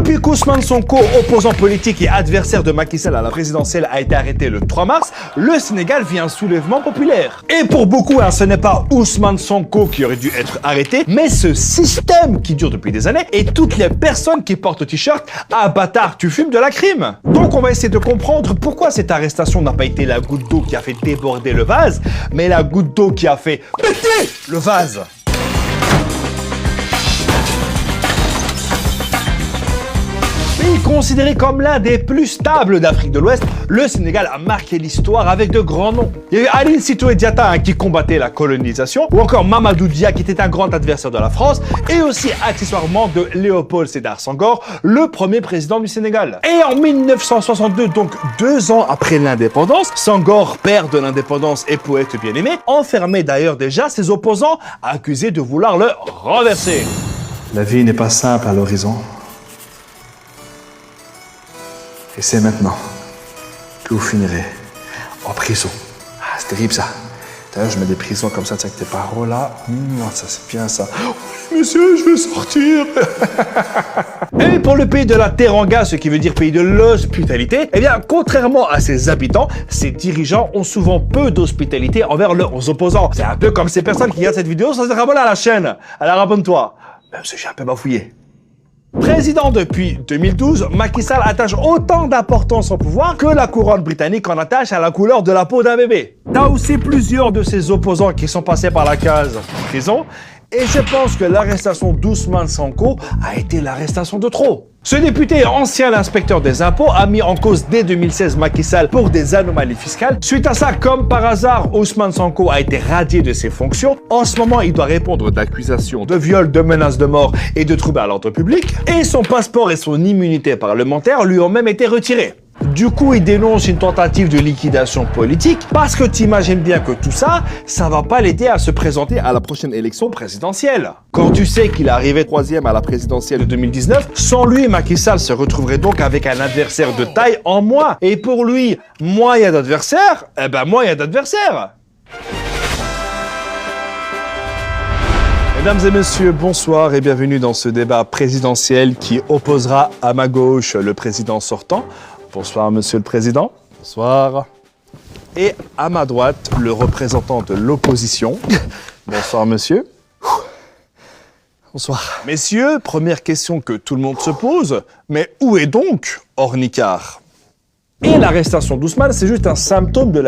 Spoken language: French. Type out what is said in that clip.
Depuis qu'Ousmane Sonko, opposant politique et adversaire de Macky Sall à la présidentielle, a été arrêté le 3 mars, le Sénégal vit un soulèvement populaire. Et pour beaucoup, ce n'est pas Ousmane Sonko qui aurait dû être arrêté, mais ce système qui dure depuis des années et toutes les personnes qui portent le t-shirt « Ah bâtard, tu fumes de la crime ». Donc on va essayer de comprendre pourquoi cette arrestation n'a pas été la goutte d'eau qui a fait déborder le vase, mais la goutte d'eau qui a fait péter le vase. Pays considéré comme l'un des plus stables d'Afrique de l'Ouest, le Sénégal a marqué l'histoire avec de grands noms. Il y a eu Aline Sitoé Diatta qui combattait la colonisation, ou encore Mamadou Dia qui était un grand adversaire de la France, et aussi accessoirement de Léopold Sédar Senghor, le premier président du Sénégal. Et en 1962, donc 2 ans après l'indépendance, Senghor, père de l'indépendance et poète bien-aimé, enfermait d'ailleurs déjà ses opposants, accusés de vouloir le renverser. La vie n'est pas simple à l'horizon. Et c'est maintenant que vous finirez en prison. Ah, c'est terrible ça. D'ailleurs, je mets des prisons comme ça, avec tes paroles là. Ça c'est bien ça. Oh, monsieur, je veux sortir. Et pour le pays de la Teranga, ce qui veut dire pays de l'hospitalité, eh bien, contrairement à ses habitants, ses dirigeants ont souvent peu d'hospitalité envers leurs opposants. C'est un peu comme ces personnes qui regardent cette vidéo sans se abonner à la chaîne. Alors abonne-toi. Même si j'ai un peu bafouillé. Président depuis 2012, Macky Sall attache autant d'importance au pouvoir que la couronne britannique en attache à la couleur de la peau d'un bébé. T'as aussi plusieurs de ses opposants qui sont passés par la case prison, et je pense que l'arrestation d'Ousmane Sonko a été l'arrestation de trop. Ce député, ancien inspecteur des impôts, a mis en cause dès 2016 Macky Sall pour des anomalies fiscales. Suite à ça, comme par hasard, Ousmane Sonko a été radié de ses fonctions. En ce moment, il doit répondre d'accusations de viol, de menaces de mort et de troubles à l'ordre public. Et son passeport et son immunité parlementaire lui ont même été retirés. Du coup, il dénonce une tentative de liquidation politique parce que t'imagines bien que tout ça, ça va pas l'aider à se présenter à la prochaine élection présidentielle. Quand tu sais qu'il est arrivé 3e à la présidentielle de 2019, sans lui, Macky Sall se retrouverait donc avec un adversaire de taille en moins. Et pour lui, moins il y a d'adversaires, eh ben moins il y a d'adversaires. Mesdames et messieurs, bonsoir et bienvenue dans ce débat présidentiel qui opposera à ma gauche le président sortant. Bonsoir, monsieur le président. Bonsoir. Et à ma droite, le représentant de l'opposition. Bonsoir, monsieur. Bonsoir. Messieurs, première question que tout le monde se pose, mais où est donc Ornicard? Et l'arrestation d'Ousmane, c'est juste un symptôme de la